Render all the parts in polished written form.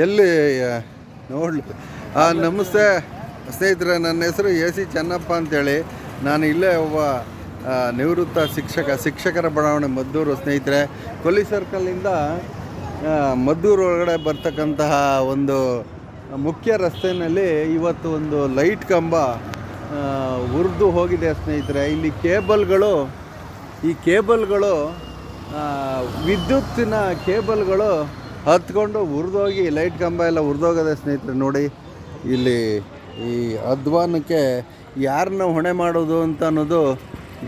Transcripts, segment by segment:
ಎಲ್ಲಿ ನೋಡಲಿ. ನಮಸ್ತೆ ಸ್ನೇಹಿತರೆ, ನನ್ನ ಹೆಸರು AC ಚೆನ್ನಪ್ಪ ಅಂತೇಳಿ. ನಾನು ಇಲ್ಲೇ ಒಬ್ಬ ನಿವೃತ್ತ ಶಿಕ್ಷಕರ ಬಡಾವಣೆ ಮದ್ದೂರು. ಸ್ನೇಹಿತರೆ, ಕೊಲ್ಲಿ ಸರ್ಕಲಿಂದ ಮದ್ದೂರು ಒಳಗಡೆ ಬರ್ತಕ್ಕಂತಹ ಒಂದು ಮುಖ್ಯ ರಸ್ತೆಯಲ್ಲಿ ಇವತ್ತು ಒಂದು ಲೈಟ್ ಕಂಬ ಉರಿದು ಹೋಗಿದೆ ಸ್ನೇಹಿತರೆ. ಇಲ್ಲಿ ಕೇಬಲ್ಗಳು ವಿದ್ಯುತ್ತಿನ ಕೇಬಲ್ಗಳು ಹತ್ಕೊಂಡು ಉರಿದೋಗಿ ಲೈಟ್ ಕಂಬ ಎಲ್ಲ ಉರಿದೋಗದೆ ಸ್ನೇಹಿತರೆ. ನೋಡಿ ಇಲ್ಲಿ ಈ ಅಧ್ವಾನಕ್ಕೆ ಯಾರನ್ನ ಹೊಣೆ ಮಾಡೋದು ಅಂತ ಅನ್ನೋದು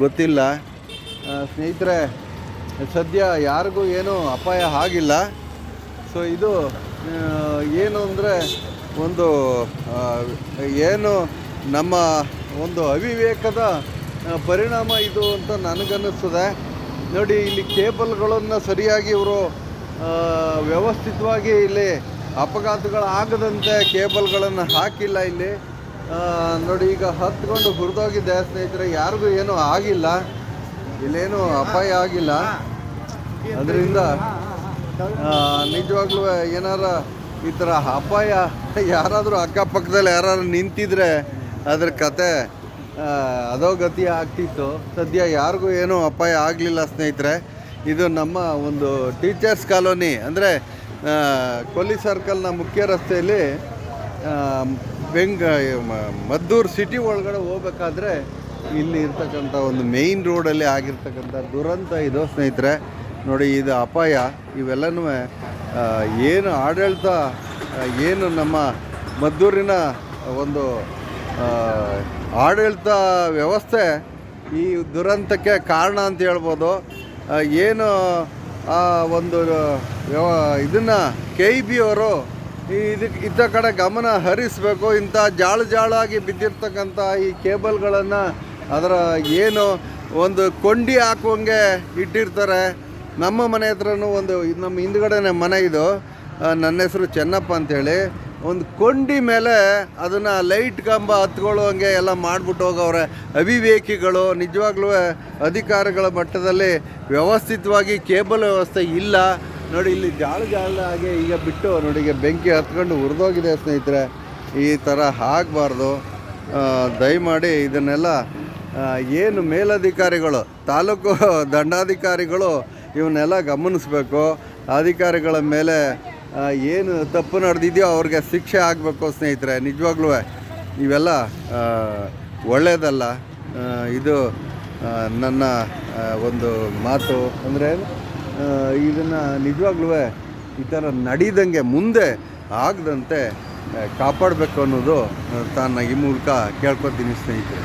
ಗೊತ್ತಿಲ್ಲ ಸ್ನೇಹಿತರೆ. ಸದ್ಯ ಯಾರಿಗೂ ಏನೂ ಅಪಾಯ ಆಗಿಲ್ಲ. ಸೊ ಇದು ಏನು ಅಂದರೆ ಒಂದು ಏನು ನಮ್ಮ ಒಂದು ಅವಿವೇಕದ ಪರಿಣಾಮ ಇದು ಅಂತ ನನಗನ್ನಿಸ್ತದೆ. ನೋಡಿ, ಇಲ್ಲಿ ಕೇಬಲ್ಗಳನ್ನು ಸರಿಯಾಗಿ ಇವರು ವ್ಯವಸ್ಥಿತವಾಗಿ ಇಲ್ಲಿ ಅಪಘಾತಗಳಾಗದಂತೆ ಕೇಬಲ್ಗಳನ್ನು ಹಾಕಿಲ್ಲ. ಇಲ್ಲಿ ನೋಡಿ, ಈಗ ಹತ್ಕೊಂಡು ಹುರಿದೋಗಿದೆ ಸ್ನೇಹಿತರೆ. ಯಾರಿಗೂ ಏನೂ ಆಗಿಲ್ಲ, ಇಲ್ಲೇನೂ ಅಪಾಯ ಆಗಿಲ್ಲ. ಅದರಿಂದ ನಿಜವಾಗ್ಲೂ ಏನಾರ ಈ ಥರ ಅಪಾಯ ಯಾರಾದರೂ ಅಕ್ಕಪಕ್ಕದಲ್ಲಿ ಯಾರು ನಿಂತಿದ್ರೆ ಅದ್ರ ಕತೆ ಅಧೋಗತಿ ಆಗ್ತಿತ್ತು. ಸದ್ಯ ಯಾರಿಗೂ ಏನೂ ಅಪಾಯ ಆಗಲಿಲ್ಲ ಸ್ನೇಹಿತರೆ. ಇದು ನಮ್ಮ ಒಂದು ಟೀಚರ್ಸ್ ಕಾಲೋನಿ, ಅಂದರೆ ಕೊಲ್ಲಿ ಸರ್ಕಲ್ನ ಮುಖ್ಯ ರಸ್ತೆಯಲ್ಲಿ ಮದ್ದೂರು ಸಿಟಿ ಒಳಗಡೆ ಹೋಗ್ಬೇಕಾದ್ರೆ ಇಲ್ಲಿ ಇರ್ತಕ್ಕಂಥ ಒಂದು ಮೇಯ್ನ್ ರೋಡಲ್ಲಿ ಆಗಿರ್ತಕ್ಕಂಥ ದುರಂತ ಇದು ಸ್ನೇಹಿತರೆ. ನೋಡಿ, ಇದು ಅಪಾಯ. ಇವೆಲ್ಲನೂ ಏನು ಆಡಳಿತ, ಏನು ನಮ್ಮ ಮದ್ದೂರಿನ ಒಂದು ಆಡಳಿತ ವ್ಯವಸ್ಥೆ ಈ ದುರಂತಕ್ಕೆ ಕಾರಣ ಅಂತ ಹೇಳ್ಬೋದು. ಏನು ಒಂದು ಇದನ್ನು KEB ಅವರು ಇತ್ತ ಕಡೆ ಗಮನ ಹರಿಸಬೇಕು. ಇಂಥ ಜಾಳಾಗಿ ಬಿದ್ದಿರ್ತಕ್ಕಂಥ ಈ ಕೇಬಲ್ಗಳನ್ನು ಅದರ ಏನು ಒಂದು ಕೊಂಡಿ ಹಾಕುವಂಗೆ ಇಟ್ಟಿರ್ತಾರೆ. ನಮ್ಮ ಮನೆ ಹತ್ರನೂ ಒಂದು ನಮ್ಮ ಹಿಂದ್ಗಡೆನೇ ಮನೆ ಇದು. ನನ್ನ ಹೆಸರು ಚೆನ್ನಪ್ಪ ಅಂಥೇಳಿ. ಒಂದು ಕೊಂಡಿ ಮೇಲೆ ಅದನ್ನು ಲೈಟ್ ಕಂಬ ಹತ್ಕೊಳ್ಳುವಂಗೆ ಎಲ್ಲ ಮಾಡಿಬಿಟ್ಟು ಹೋಗವ್ರೆ ಅವಿವೇಕಿಗಳು. ನಿಜವಾಗ್ಲೂ ಅಧಿಕಾರಿಗಳ ಮಟ್ಟದಲ್ಲಿ ವ್ಯವಸ್ಥಿತವಾಗಿ ಕೇಬಲ್ ವ್ಯವಸ್ಥೆ ಇಲ್ಲ. ನೋಡಿ, ಇಲ್ಲಿ ಜಾಳಾಗಿ ಈಗ ಬಿಟ್ಟು ನೋಡಿ, ಈಗ ಬೆಂಕಿ ಹತ್ಕೊಂಡು ಉರಿದೋಗಿದೆ ಸ್ನೇಹಿತರೆ. ಈ ಥರ ಆಗಬಾರ್ದು. ದಯಮಾಡಿ ಇದನ್ನೆಲ್ಲ ಏನು ಮೇಲಧಿಕಾರಿಗಳು, ತಾಲೂಕು ದಂಡಾಧಿಕಾರಿಗಳು ಇವನ್ನೆಲ್ಲ ಗಮನಿಸಬೇಕು. ಅಧಿಕಾರಿಗಳ ಮೇಲೆ ಏನು ತಪ್ಪು ನಡೆದಿದೆಯೋ ಅವ್ರಿಗೆ ಶಿಕ್ಷೆ ಆಗಬೇಕು ಸ್ನೇಹಿತರೆ. ನಿಜವಾಗ್ಲೂ ಇವೆಲ್ಲ ಒಳ್ಳೆಯದಲ್ಲ. ಇದು ನನ್ನ ಒಂದು ಮಾತು. ಅಂದರೆ ಇದನ್ನು ನಿಜವಾಗ್ಲೂ ಈ ಥರ ನಡೀದಂಗೆ ಮುಂದೆ ಆಗದಂತೆ ಕಾಪಾಡಬೇಕು ಅನ್ನೋದು ತಾನು ಈ ಮೂಲಕ ಕೇಳ್ಕೊತೀನಿ ಸ್ನೇಹಿತರೆ.